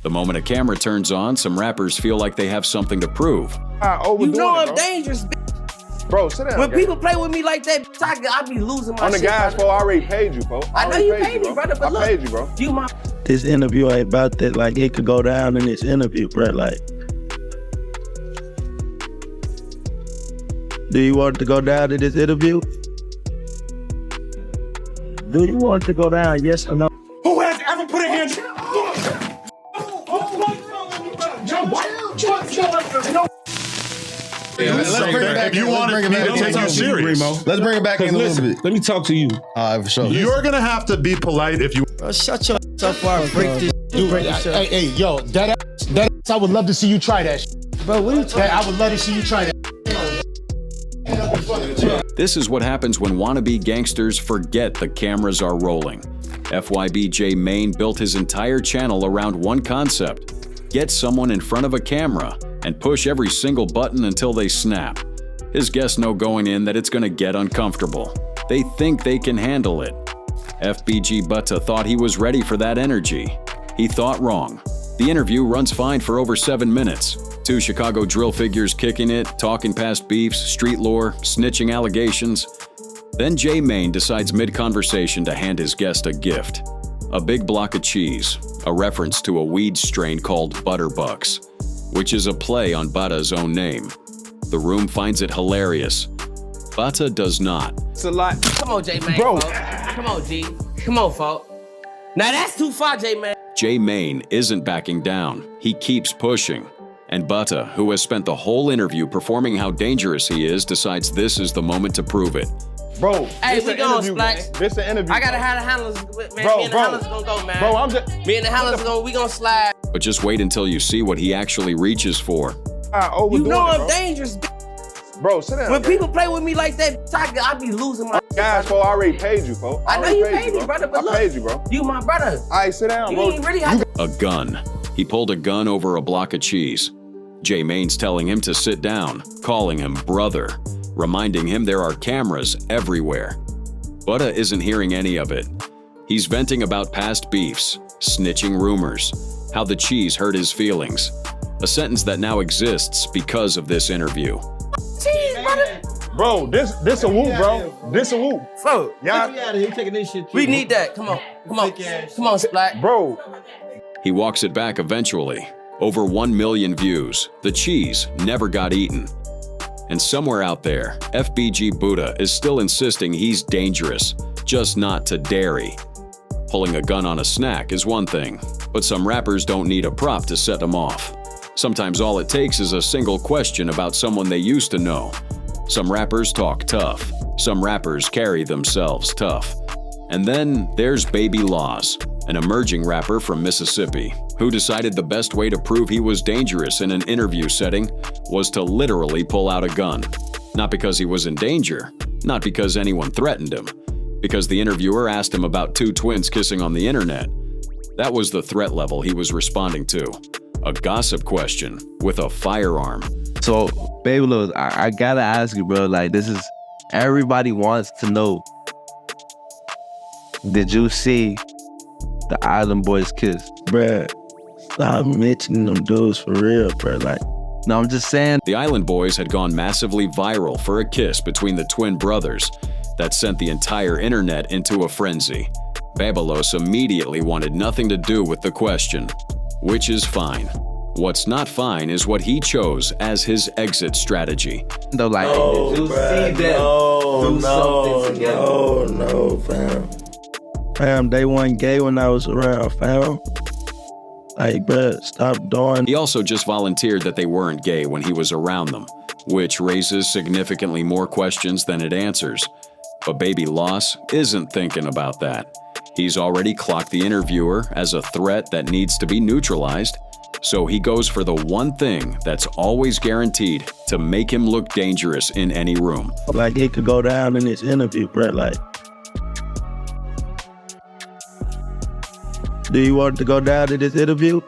The moment a camera turns on, some rappers feel like they have something to prove. You know I'm dangerous, bitch. Bro, sit down. When people play with me like that, I be losing my shit. On the guys, bro, I already paid you, bro. I know you paid me, brother, but look. I paid you, bro. You my... This interview ain't about that. Like, it could go down in this interview, bro. Like, do you want to go down in this interview? Do you want to go down, yes or no? Who has ever put a hand? Let's bring it back. If you want me to take you serious, let's bring it back in a little bit. Let me talk to you. All right, for sure. You're gonna have to be polite if you. Bro, shut your up while I break this. Hey, yo, that ass, I would love to see you try that. Bro, what are you talking I would love to see you try that. This is what happens when wannabe gangsters forget the cameras are rolling. FYB J Main built his entire channel around one concept: get someone in front of a camera and push every single button until they snap. His guests know going in that it's gonna get uncomfortable. They think they can handle it. FBG Butta thought he was ready for that energy. He thought wrong. The interview runs fine for over 7 minutes. 2 Chicago drill figures kicking it, talking past beefs, street lore, snitching allegations. Then J Main decides mid-conversation to hand his guest a gift. A big block of cheese, a reference to a weed strain called Butterbucks, which is a play on Butta's own name. The room finds it hilarious. Butta does not. It's a lot. Come on, J Main. Bro. Folks. Come on, G. Come on, folk. Now that's too far, J Main. J Main isn't backing down. He keeps pushing. And Butta, who has spent the whole interview performing how dangerous he is, decides this is the moment to prove it. Bro, Hey, this we an going, interview, Splash. man. This an interview. I gotta bro. have the handlers, man. Bro, Me and the bro. handlers gonna go, man. Bro, I'm just. Me and the handlers we gonna slide. But just wait until you see what he actually reaches for. You know I'm bro. dangerous, bitch. Bro, sit down. When bro. people play with me like that, I be losing my Guys, bro, I already paid you, bro. I know you paid me, brother, but I look. paid you, bro. You my brother. All right, sit down, You bro. ain't really have A gun. He pulled a gun over a block of cheese. J Main's telling him to sit down, calling him brother, reminding him there are cameras everywhere. Butta isn't hearing any of it. He's venting about past beefs, snitching rumors, how the cheese hurt his feelings. A sentence that now exists because of this interview. cheese, brother. Bro, this a whoop, bro. This a whoop. Folk, Y'all, taking this shit. we need that. Come on. Come on. Come on, Splat. bro. He walks it back eventually. Over 1 million views. The cheese never got eaten. And somewhere out there, FBG Buddha is still insisting he's dangerous, just not to dairy. Pulling a gun on a snack is one thing, but some rappers don't need a prop to set them off. Sometimes all it takes is a single question about someone they used to know. Some rappers talk tough. Some rappers carry themselves tough. And then there's Baby Laws, an emerging rapper from Mississippi, who decided the best way to prove he was dangerous in an interview setting was to literally pull out a gun. Not because he was in danger, not because anyone threatened him, because the interviewer asked him about 2 twins kissing on the internet. That was the threat level he was responding to. A gossip question with a firearm. So, Baby Lil, I gotta ask you, bro, like, this is, everybody wants to know, did you see the Island Boys kiss? Bruh, stop mentioning them dudes for real, bruh. Like, no, I'm just saying. The Island Boys had gone massively viral for a kiss between the twin brothers that sent the entire internet into a frenzy. Babylos immediately wanted nothing to do with the question, which is fine. What's not fine is what he chose as his exit strategy. Though, like, did you see them do something together? No, fam. Fam, they weren't gay when I was around, fam. Like, bruh, stop doing. He also just volunteered that they weren't gay when he was around them, which raises significantly more questions than it answers. But Baby Loss isn't thinking about that. He's already clocked the interviewer as a threat that needs to be neutralized, so he goes for the one thing that's always guaranteed to make him look dangerous in any room. Like, it could go down in this interview, bruh, like. Do you want to go down in this interview?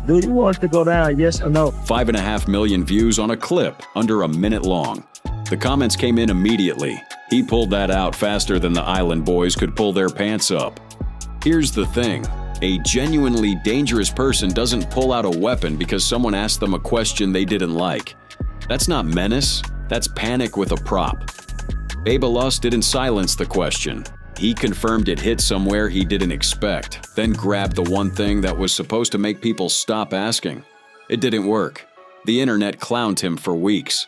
Do you want to go down, yes or no? 5.5 million views on a clip under a minute long. The comments came in immediately. He pulled that out faster than the Island Boys could pull their pants up. Here's the thing. A genuinely dangerous person doesn't pull out a weapon because someone asked them a question they didn't like. That's not menace, that's panic with a prop. Babyloss didn't silence the question. He confirmed it hit somewhere he didn't expect, then grabbed the one thing that was supposed to make people stop asking. It didn't work. The internet clowned him for weeks.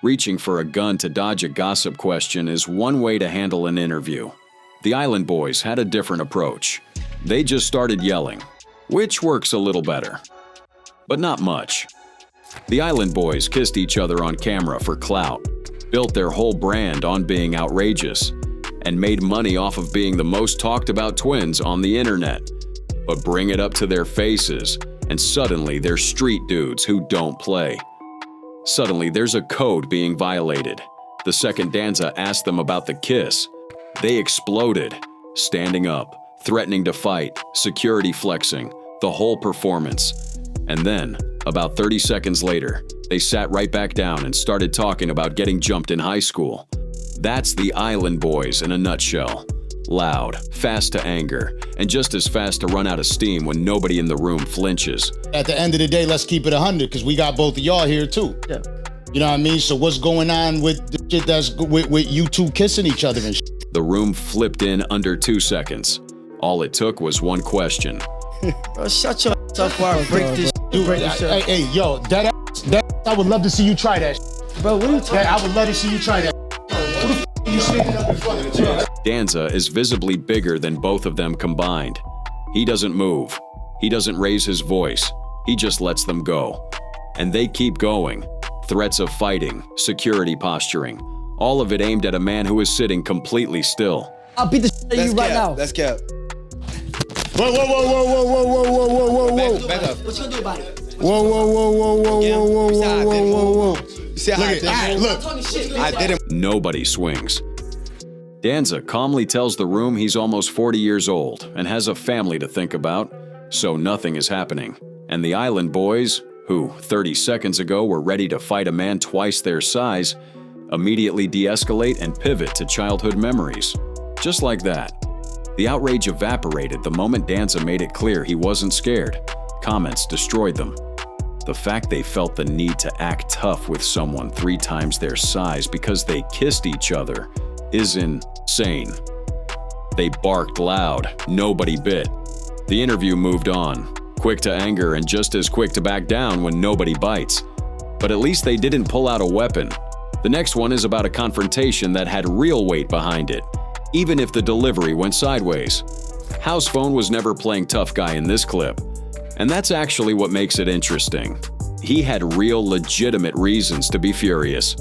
Reaching for a gun to dodge a gossip question is one way to handle an interview. The Island Boys had a different approach. They just started yelling, which works a little better, but not much. The Island Boys kissed each other on camera for clout, built their whole brand on being outrageous, and made money off of being the most talked about twins on the internet. But bring it up to their faces, and suddenly they're street dudes who don't play. Suddenly there's a code being violated. The second Danza asked them about the kiss, they exploded, standing up, threatening to fight, security flexing, the whole performance. And then, about 30 seconds later, they sat right back down and started talking about getting jumped in high school. That's the Island Boys in a nutshell. Loud, fast to anger, and just as fast to run out of steam when nobody in the room flinches. At the end of the day, let's keep it 100 because we got both of y'all here too. Yeah. You know what I mean? So what's going on with the shit that's with you two kissing each other and shit? The room flipped in under 2 seconds. All it took was one question. Bro, shut your ass up while I break this. Dude, hey, yo, that I would love to see you try that. Bro, what are you talking I would love to see you try that. Who the f are you standing up in front of the Danza is visibly bigger than both of them combined. He doesn't move. He doesn't raise his voice. He just lets them go. And they keep going. Threats of fighting, security posturing, all of it aimed at a man who is sitting completely still. I'll beat the shit out of you right now. That's cap. Whoa, whoa, whoa, whoa, whoa, whoa, whoa, whoa, whoa, whoa. Back up. What you gonna do about it? Whoa, whoa, whoa, whoa, whoa, whoa, whoa, whoa, whoa, whoa. See how Look, Talking shit. I didn't. Nobody swings. Danza calmly tells the room he's almost 40 years old and has a family to think about, so nothing is happening. And the Island Boys, who 30 seconds ago were ready to fight a man twice their size, immediately de-escalate and pivot to childhood memories. Just like that. The outrage evaporated the moment Danza made it clear he wasn't scared. Comments destroyed them. The fact they felt the need to act tough with someone 3 times their size because they kissed each other is insane. They barked loud, nobody bit. The interview moved on, quick to anger and just as quick to back down when nobody bites. But at least they didn't pull out a weapon. The next one is about a confrontation that had real weight behind it, even if the delivery went sideways. House Phone was never playing tough guy in this clip. And that's actually what makes it interesting. He had real, legitimate reasons to be furious.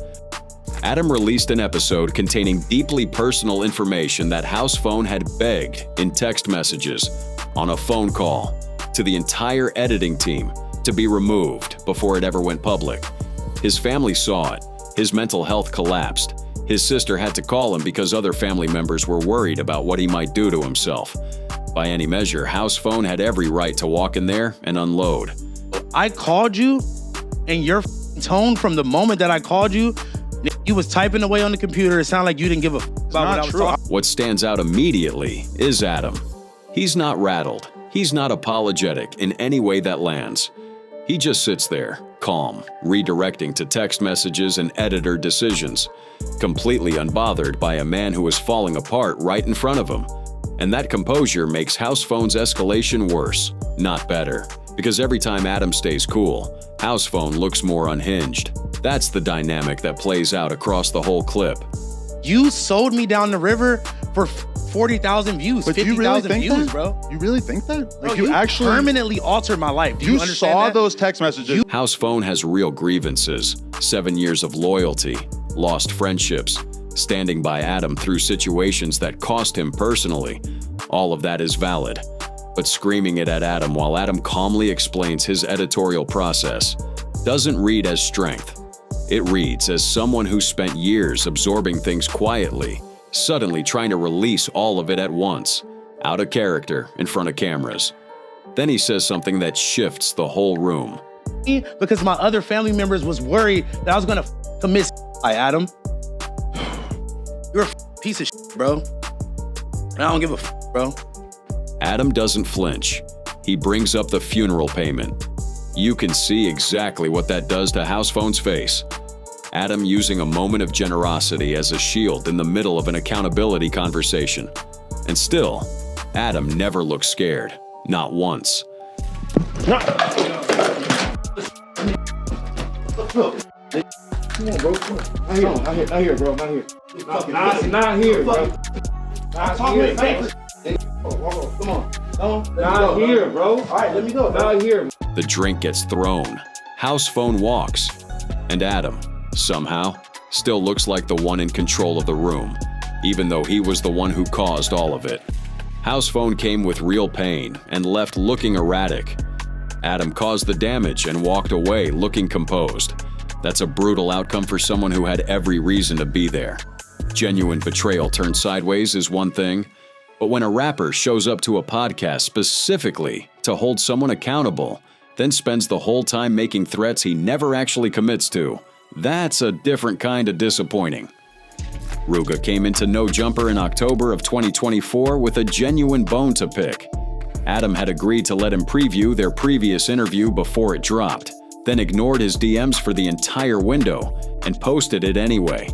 Adam released an episode containing deeply personal information that House Phone had begged in text messages, on a phone call, to the entire editing team to be removed before it ever went public. His family saw it. His mental health collapsed. His sister had to call him because other family members were worried about what he might do to himself. By any measure, House Phone had every right to walk in there and unload. I called you, and your tone from the moment that I called you, you was typing away on the computer. It sounded like you didn't give a about what I was talking. What stands out immediately is Adam. He's not rattled. He's not apologetic in any way that lands. He just sits there, calm, redirecting to text messages and editor decisions, completely unbothered by a man who is falling apart right in front of him. And that composure makes House Phone's escalation worse, not better. Because every time Adam stays cool, House Phone looks more unhinged. That's the dynamic that plays out across the whole clip. You sold me down the river for 40,000 views, 50,000 views, bro. You really think that? Bro, you actually permanently altered my life. Do you understand saw that? those text messages. House Phone has real grievances, 7 years of loyalty, lost friendships, standing by Adam through situations that cost him personally. All of that is valid. But screaming it at Adam while Adam calmly explains his editorial process doesn't read as strength. It reads as someone who spent years absorbing things quietly, suddenly trying to release all of it at once, out of character in front of cameras. Then he says something that shifts the whole room. Because my other family members was worried that I was gonna commit by Adam. You're a piece of shit, bro. And I don't give a bro. Adam doesn't flinch. He brings up the funeral payment. You can see exactly what that does to House Phone's face. Adam using a moment of generosity as a shield in the middle of an accountability conversation. And still, Adam never looks scared. Not once. Come on, bro. Not here, bro. Not here. Not here, bro. Not here. Come on. Not here, bro. All right, let me go. Not here. The drink gets thrown. House Phone walks. And Adam, somehow, still looks like the one in control of the room, even though he was the one who caused all of it. House Phone came with real pain and left looking erratic. Adam caused the damage and walked away looking composed. That's a brutal outcome for someone who had every reason to be there. Genuine betrayal turned sideways is one thing, but when a rapper shows up to a podcast specifically to hold someone accountable, then spends the whole time making threats he never actually commits to, that's a different kind of disappointing. Ruga came into No Jumper in October of 2024 with a genuine bone to pick. Adam had agreed to let him preview their previous interview before it dropped, then ignored his DMs for the entire window and posted it anyway.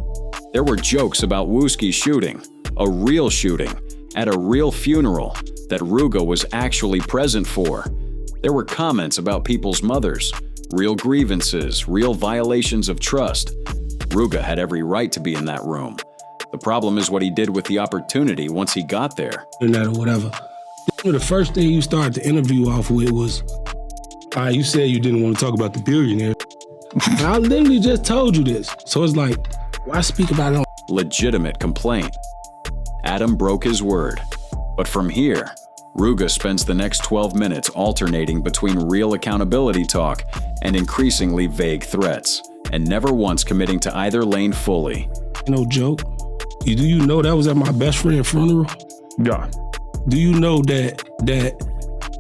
There were jokes about Wooski's shooting, a real shooting, at a real funeral that Ruga was actually present for. There were comments about people's mothers, real grievances, real violations of trust. Ruga had every right to be in that room. The problem is what he did with the opportunity once he got there. Or whatever. The first thing you started the interview off with was, you said you didn't want to talk about the billionaire. I literally just told you this. So it's like, why speak about it on legitimate complaint? Adam broke his word. But from here, Ruga spends the next 12 minutes alternating between real accountability talk and increasingly vague threats, and never once committing to either lane fully. No joke. Do you know that was at my best friend's funeral? Yeah. Do you know that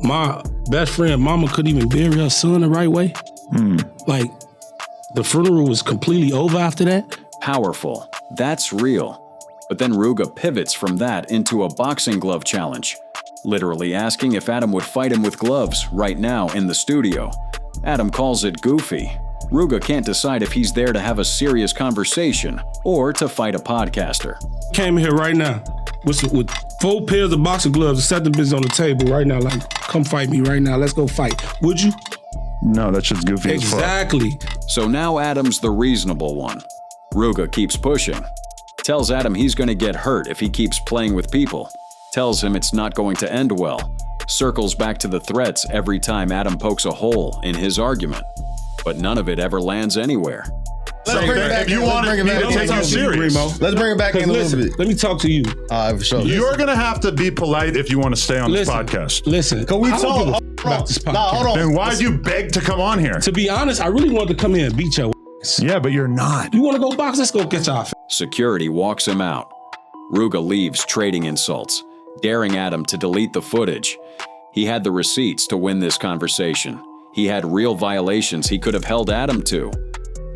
my best friend mama couldn't even bury her son the right way? Like, the funeral was completely over after that? Powerful. That's real. But then Ruga pivots from that into a boxing glove challenge, literally asking if Adam would fight him with gloves right now in the studio. Adam calls it goofy. Ruga can't decide if he's there to have a serious conversation or to fight a podcaster. Came here right now with 4 pairs of boxing gloves and set the business on the table right now, like, come fight me right now, let's go fight. Would you? No, that shit's goofy Exactly. as fuck. So now Adam's the reasonable one. Ruga keeps pushing. Tells Adam he's going to get hurt if he keeps playing with people. Tells him it's not going to end well. Circles back to the threats every time Adam pokes a hole in his argument. But none of it ever lands anywhere. Let's bring it back. If you want me to take you serious, Let's bring it back in a little bit. Let me talk to you. For sure. You're going to have to be polite if you want to stay on this Listen, podcast. Listen, Can we I don't talk? give a about this podcast. Nah, hold on. Then why'd you beg to come on here? To be honest, I really wanted to come here and beat your ass. Yeah, but you're not. You want to go box? Let's go get your ass. Security walks him out. Ruga leaves trading insults, daring Adam to delete the footage. He had the receipts to win this conversation. He had real violations he could have held Adam to.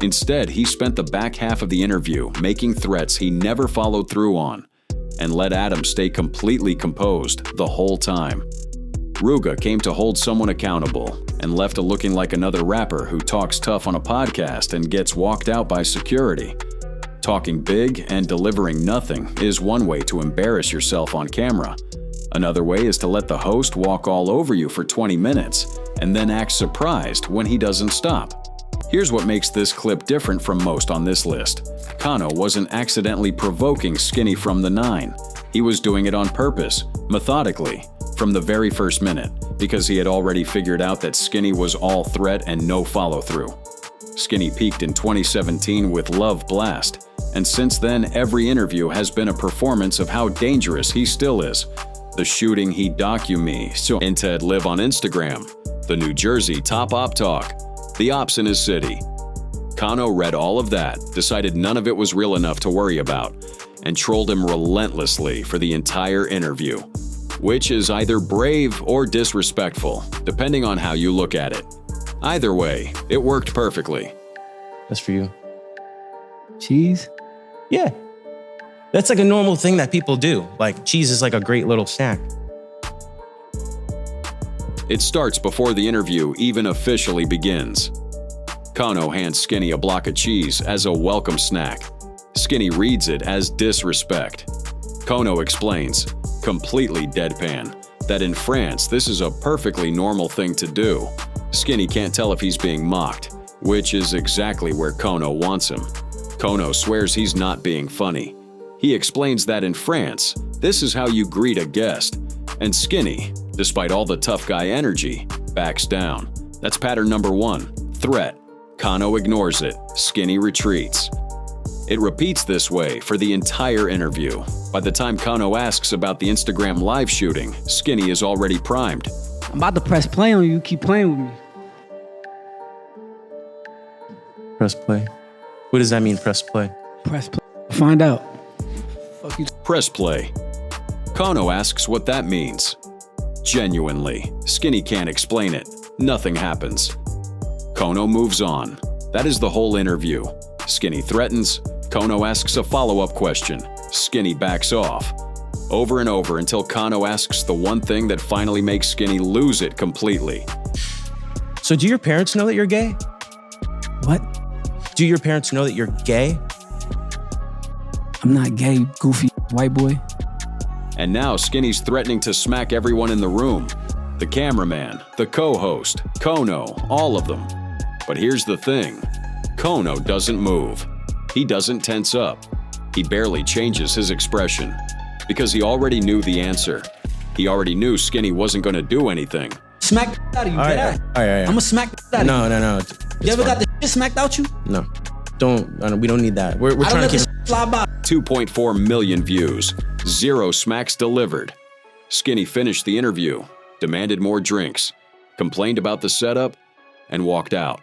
Instead, he spent the back half of the interview making threats he never followed through on, and let Adam stay completely composed the whole time. Ruga came to hold someone accountable and left looking like another rapper who talks tough on a podcast and gets walked out by security. Talking big and delivering nothing is one way to embarrass yourself on camera. Another way is to let the host walk all over you for 20 minutes and then act surprised when he doesn't stop. Here's what makes this clip different from most on this list. Kano wasn't accidentally provoking Skinny from the 9. He was doing it on purpose, methodically, from the very first minute, because he had already figured out that Skinny was all threat and no follow-through. Skinny peaked in 2017 with Love Blast, and since then every interview has been a performance of how dangerous he still is. The shooting he docu-me so Inted live on Instagram, the New Jersey top op talk, the ops in his city. Kano read all of that, decided none of it was real enough to worry about, and trolled him relentlessly for the entire interview, which is either brave or disrespectful, depending on how you look at it. Either way, it worked perfectly. That's for you. Cheese? Yeah. That's like a normal thing that people do. Like, cheese is like a great little snack. It starts before the interview even officially begins. Kano hands Skinny a block of cheese as a welcome snack. Skinny reads it as disrespect. Kano explains, completely deadpan, that in France this is a perfectly normal thing to do. Skinny can't tell if he's being mocked, which is exactly where Kano wants him. Kano swears he's not being funny. He explains that in France, this is how you greet a guest. And Skinny, despite all the tough guy energy, backs down. That's pattern number 1, threat. Kano ignores it. Skinny retreats. It repeats this way for the entire interview. By the time Kano asks about the Instagram live shooting, Skinny is already primed. I'm about to press play on you. Keep playing with me. Press play. What does that mean, press play? Press play. Find out. Fuck you. Press play. Kano asks what that means. Genuinely, Skinny can't explain it. Nothing happens. Kano moves on. That is the whole interview. Skinny threatens. Kano asks a follow-up question. Skinny backs off. Over and over until Kano asks the one thing that finally makes Skinny lose it completely. So do your parents know that you're gay? What? Do your parents know that you're gay? I'm not gay, goofy white boy. And now Skinny's threatening to smack everyone in the room. The cameraman, the co-host, Kano, all of them. But here's the thing. Kano doesn't move. He doesn't tense up. He barely changes his expression. Because he already knew the answer. He already knew Skinny wasn't going to do anything. Smack the out of you, All right. I'm gonna smack the out of you. No. You ever got the shit smacked out you? No. We don't need that. We're I trying don't to let keep... this fly by. 2.4 million views. 0 smacks delivered. Skinny finished the interview, demanded more drinks, complained about the setup, and walked out.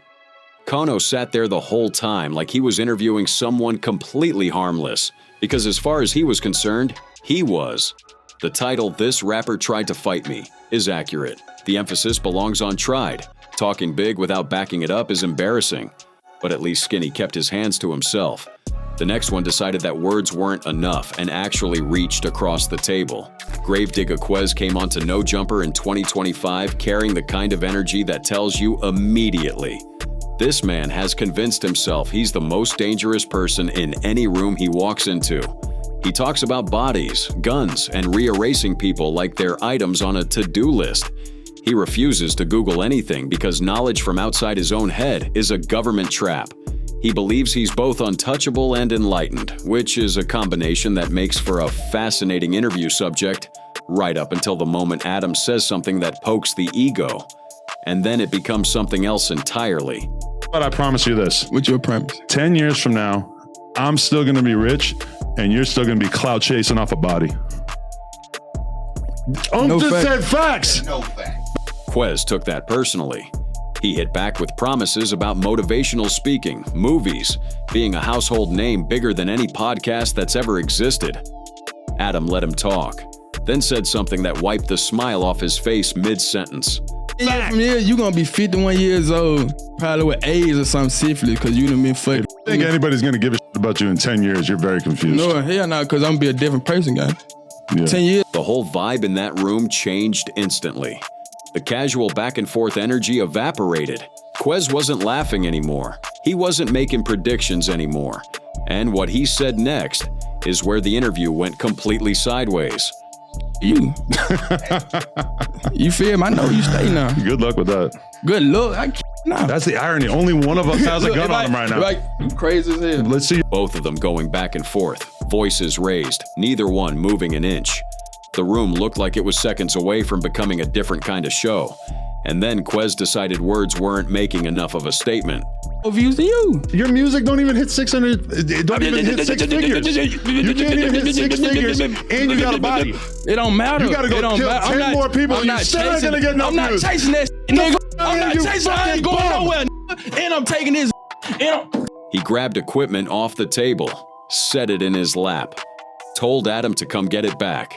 Kano sat there the whole time like he was interviewing someone completely harmless, because as far as he was concerned, he was. The title, "This Rapper Tried to Fight Me," is accurate. The emphasis belongs on tried. Talking big without backing it up is embarrassing. But at least Skinny kept his hands to himself. The next one decided that words weren't enough and actually reached across the table. Gravedigga Quez came onto No Jumper in 2025 carrying the kind of energy that tells you immediately. This man has convinced himself he's the most dangerous person in any room he walks into. He talks about bodies, guns, and re-erasing people like they're items on a to-do list. He refuses to Google anything because knowledge from outside his own head is a government trap. He believes he's both untouchable and enlightened, which is a combination that makes for a fascinating interview subject, right up until the moment Adam says something that pokes the ego. And then it becomes something else entirely. But I promise you this. What's your premise? 10 years from now, I'm still going to be rich and you're still going to be clout chasing off a body. No just fact. said facts. No fact. Quez took that personally. He hit back with promises about motivational speaking, movies, being a household name bigger than any podcast that's ever existed. Adam let him talk, then said something that wiped the smile off his face mid-sentence. From here, you gonna be 51 years old, probably with AIDS or something, syphilis, because you done been fucked. If you think anybody's going to give a shit about you in 10 years, you're very confused. No, hell no, because I'm gonna be a different person, guy. Yeah. 10 years. The whole vibe in that room changed instantly. The casual back and forth energy evaporated. Quez wasn't laughing anymore. He wasn't making predictions anymore. And what he said next is where the interview went completely sideways. You feel me? I know you stay now. Good luck with that. Good luck. Nah. That's the irony. Only one of us has a gun on him right now. Like, you crazy as hell. Let's see. Both of them going back and forth, voices raised, neither one moving an inch. The room looked like it was seconds away from becoming a different kind of show. And then Quez decided words weren't making enough of a statement. More views than you. Your music don't even hit 600. It don't even hit 6 figures. You can't even hit 6 figures, and you got a body. It don't matter. You gotta go kill 10 more people. You still ain't gonna get no I'm not views. chasing that nigga. I'm not You chasing. I ain't going fucking nowhere. And I'm taking this. He grabbed equipment off the table, set it in his lap, told Adam to come get it back.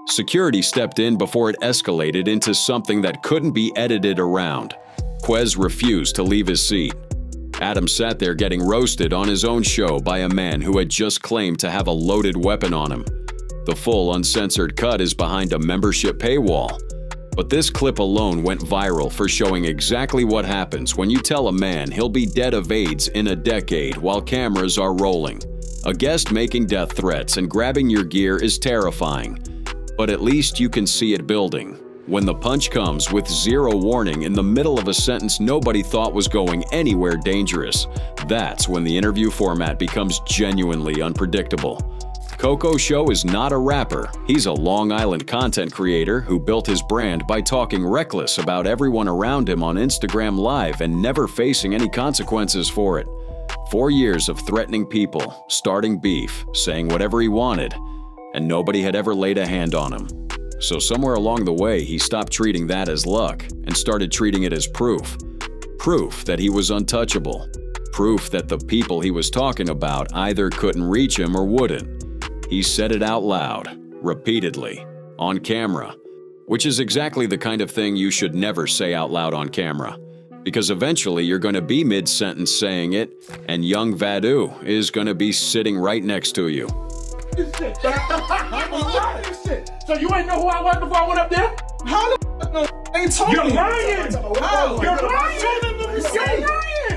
Security stepped in before it escalated into something that couldn't be edited around. Quez refused to leave his seat. Adam sat there getting roasted on his own show by a man who had just claimed to have a loaded weapon on him. The full uncensored cut is behind a membership paywall. But this clip alone went viral for showing exactly what happens when you tell a man he'll be dead of AIDS in a decade while cameras are rolling. A guest making death threats and grabbing your gear is terrifying, but at least you can see it building. When the punch comes with zero warning in the middle of a sentence nobody thought was going anywhere dangerous, that's when the interview format becomes genuinely unpredictable. Koko's show is not a rapper. He's a Long Island content creator who built his brand by talking reckless about everyone around him on Instagram Live and never facing any consequences for it. 4 years of threatening people, starting beef, saying whatever he wanted, and nobody had ever laid a hand on him. So somewhere along the way, he stopped treating that as luck and started treating it as proof. Proof that he was untouchable. Proof that the people he was talking about either couldn't reach him or wouldn't. He said it out loud, repeatedly, on camera, which is exactly the kind of thing you should never say out loud on camera, because eventually you're going to be mid-sentence saying it, and young Vadu is going to be sitting right next to you. So you ain't know who I was before I went up there? How the f*** no ain't told me? You're lying! How? You're lying! You're lying!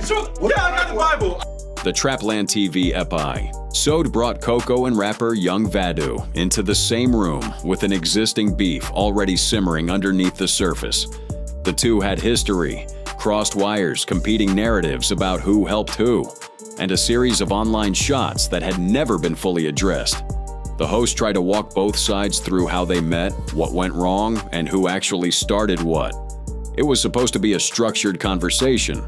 Yeah, I got the Bible. The Trapland TV epi. Sode brought Koko and rapper Young Vadu into the same room with an existing beef already simmering underneath the surface. The two had history, crossed wires, competing narratives about who helped who, and a series of online shots that had never been fully addressed. The host tried to walk both sides through how they met, what went wrong, and who actually started what. It was supposed to be a structured conversation.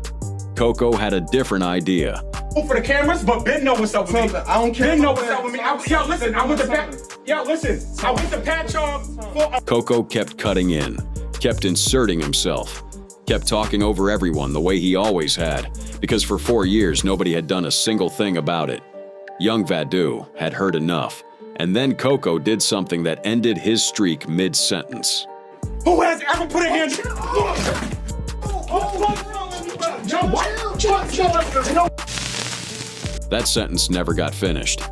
Koko had a different idea. For the cameras, but Ben know what's up with me. I don't care. Ben know what's up with me. Yo, listen, I went to patch y'all. Koko kept cutting in, kept inserting himself, kept talking over everyone the way he always had, because for 4 years nobody had done a single thing about it. Young Vadu had heard enough, and then Koko did something that ended his streak mid-sentence. Who has ever put a hand? That sentence never got finished.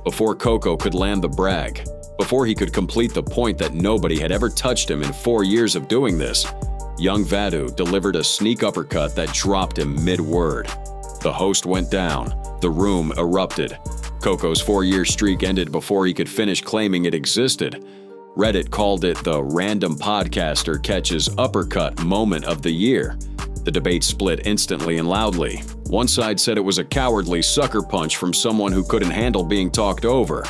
Before Koko could land the brag, before he could complete the point that nobody had ever touched him in 4 years of doing this, young Vadu delivered a sneak uppercut that dropped him mid-word. The host went down. The room erupted. Koko's 4-year streak ended before he could finish claiming it existed. Reddit called it the random podcaster catches uppercut moment of the year. The debate split instantly and loudly. One side said it was a cowardly sucker punch from someone who couldn't handle being talked over.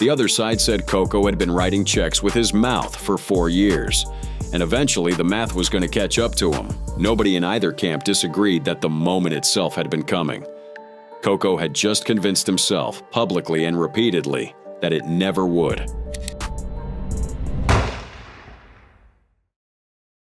The other side said Koko had been writing checks with his mouth for 4 years. And eventually the math was going to catch up to him. Nobody in either camp disagreed that the moment itself had been coming. Koko had just convinced himself, publicly and repeatedly, that it never would.